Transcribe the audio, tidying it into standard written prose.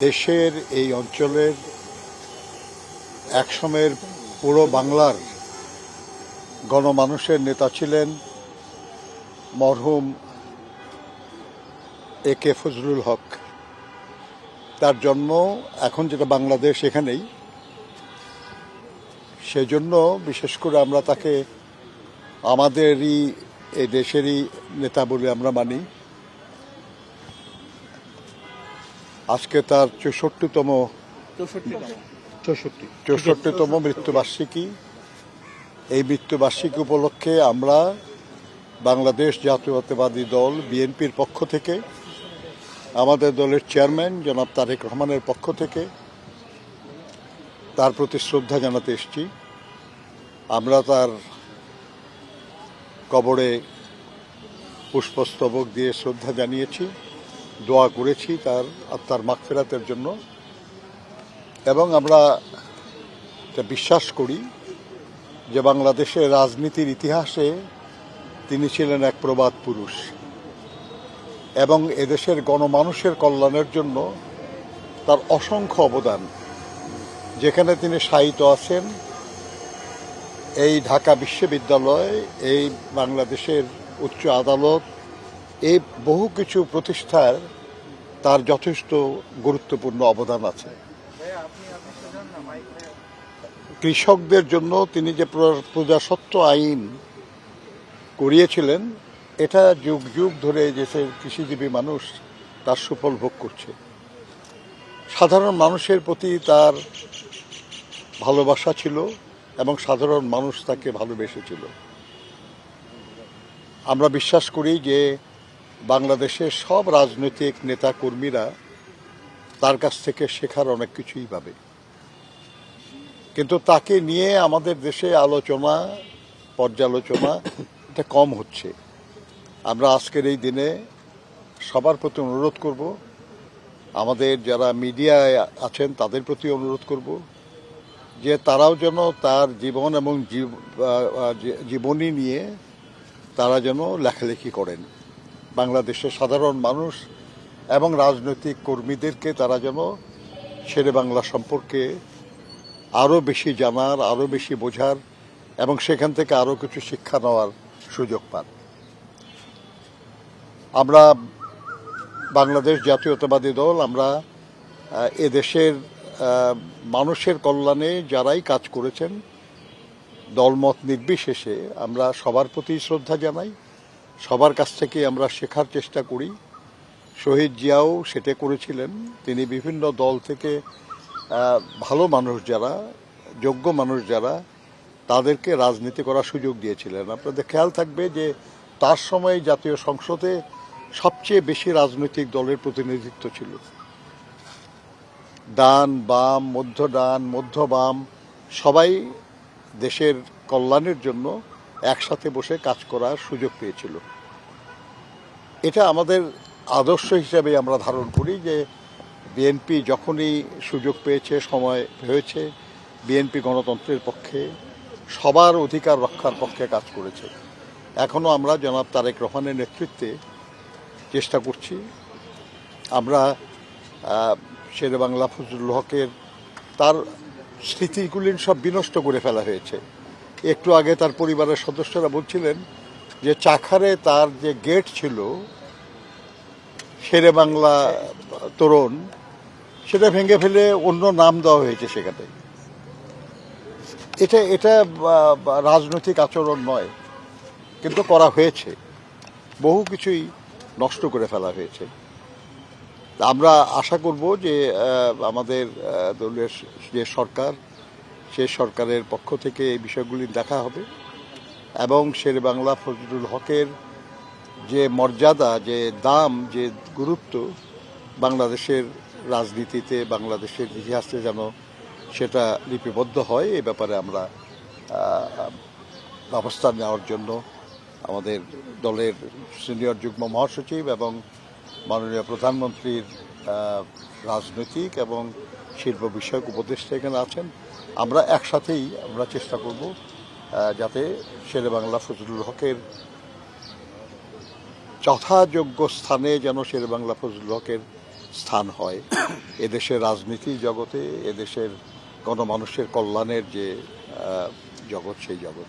দেশের এই অঞ্চলের একসময়ের পুরো বাংলার গণমানুষের নেতা ছিলেন মরহুম একে ফজলুল হক। তার জন্ম এখন যেটা বাংলাদেশ এখানেই, সেজন্য বিশেষ করে আমরা তাকে আমাদেরই এই দেশেরই নেতা বলে আমরা মানি। আজকে তার 64তম মৃত্যুবার্ষিকী। এই মৃত্যুবার্ষিকী উপলক্ষে আমরা বাংলাদেশ জাতীয়তাবাদী দল বিএনপির পক্ষ থেকে, আমাদের দলের চেয়ারম্যান জনাব তারেক রহমানের পক্ষ থেকে তার প্রতি শ্রদ্ধা জানাতে এসেছি। আমরা তার কবরে পুষ্পস্তবক দিয়ে শ্রদ্ধা জানিয়েছি, দোয়া করেছি তার আত্মার মাগফিরাতের জন্য, এবং আমরা বিশ্বাস করি যে বাংলাদেশের রাজনীতির ইতিহাসে তিনি ছিলেন এক প্রবাদ পুরুষ এবং এদেশের গণমানুষের কল্যাণের জন্য তার অসংখ্য অবদান। যেখানে তিনি শায়িত আছেন, এই ঢাকা বিশ্ববিদ্যালয়, এই বাংলাদেশের উচ্চ আদালত, এই বহু কিছু প্রতিষ্ঠার তার যথেষ্ট গুরুত্বপূর্ণ অবদান আছে। কৃষকদের জন্য তিনি যে প্রজাস্বত্ব আইন করিয়েছিলেন, এটা যুগ যুগ ধরে দেশের কৃষিজীবী মানুষ তার সুফল ভোগ করছে। সাধারণ মানুষের প্রতি তার ভালোবাসা ছিল এবং সাধারণ মানুষ তাকে ভালোবেসেছিল। আমরা বিশ্বাস করি যে বাংলাদেশের সব রাজনৈতিক নেতা কর্মীরা তার কাছ থেকে শেখার অনেক কিছুই পাবে, কিন্তু তাকে নিয়ে আমাদের দেশে আলোচনা, পর্যালোচনা এটা কম হচ্ছে। আমরা আজকের এই দিনে সবার প্রতি অনুরোধ করব, আমাদের যারা মিডিয়ায় আছেন তাদের প্রতি অনুরোধ করব যে তারাও যেন তার জীবন এবং জীবনী নিয়ে তারা যেন লেখালেখি করেন। বাংলাদেশের সাধারণ মানুষ এবং রাজনৈতিক কর্মীদেরকে তারা যেন শেরে বাংলা সম্পর্কে আরও বেশি জানার, আরও বেশি বোঝার এবং সেখান থেকে আরও কিছু শিক্ষা নেওয়ার সুযোগ পান। আমরা বাংলাদেশ জাতীয়তাবাদী দল, আমরা এদেশের মানুষের কল্যাণে যারাই কাজ করেছেন, দলমত নির্বিশেষে আমরা সবার প্রতি শ্রদ্ধা জানাই, সবার কাছ থেকে আমরা শেখার চেষ্টা করি। শহীদ জিয়াও সেটা করেছিলেন। তিনি বিভিন্ন দল থেকে ভালো মানুষ যারা, যোগ্য মানুষ যারা, তাদেরকে রাজনীতি করার সুযোগ দিয়েছিলেন। আপনাদের খেয়াল থাকবে যে তার সময় জাতীয় সংসদে সবচেয়ে বেশি রাজনৈতিক দলের প্রতিনিধিত্ব ছিল। ডান বাম, মধ্য বাম সবাই দেশের কল্যাণের জন্য একসাথে বসে কাজ করার সুযোগ পেয়েছিল। এটা আমাদের আদর্শ হিসাবে আমরা ধারণ করি যে বিএনপি যখনই সুযোগ পেয়েছে, সময় হয়েছে, বিএনপি গণতন্ত্রের পক্ষে, সবার অধিকার রক্ষার পক্ষে কাজ করেছে। এখনও আমরা জনাব তারেক রহমানের নেতৃত্বে চেষ্টা করছি। আমরা শেরে বাংলা ফজলুল হকের তার স্মৃতিগুলি সব বিনষ্ট করে ফেলা হয়েছে। একটু আগে তার পরিবারের সদস্যরা বলছিলেন যে চাখারে তার যে গেট ছিল শেরে বাংলা তোরণ, সেটা ভেঙে ফেলে অন্য নাম দেওয়া হয়েছে সেখানে। এটা রাজনৈতিক আচরণ নয়, কিন্তু করা হয়েছে। বহু কিছুই নষ্ট করে ফেলা হয়েছে। আমরা আশা করব যে আমাদের দলের যে সরকার, সেই সরকারের পক্ষ থেকে এই বিষয়গুলি দেখা হবে এবং শেরে বাংলা ফজলুল হকের যে মর্যাদা, যে দাম, যে গুরুত্ব বাংলাদেশের রাজনীতিতে, বাংলাদেশের ইতিহাসে যেন সেটা লিপিবদ্ধ হয়, এ ব্যাপারে আমরা ব্যবস্থা নেওয়ার জন্য আমাদের দলের সিনিয়র যুগ্ম মহাসচিব এবং মাননীয় প্রধানমন্ত্রীর রাজনৈতিক এবং শিল্প বিষয়ক উপদেষ্টা এখানে আছেন। আমরা একসাথেই আমরা চেষ্টা করব যাতে শেরে বাংলা ফজলুল হকের যথাযোগ্য স্থানে যেন শেরে বাংলা ফজলুল হকের স্থান হয় এদেশের রাজনীতি জগতে, এদেশের গণমানুষের কল্যাণের যে জগৎ, সেই জগৎ।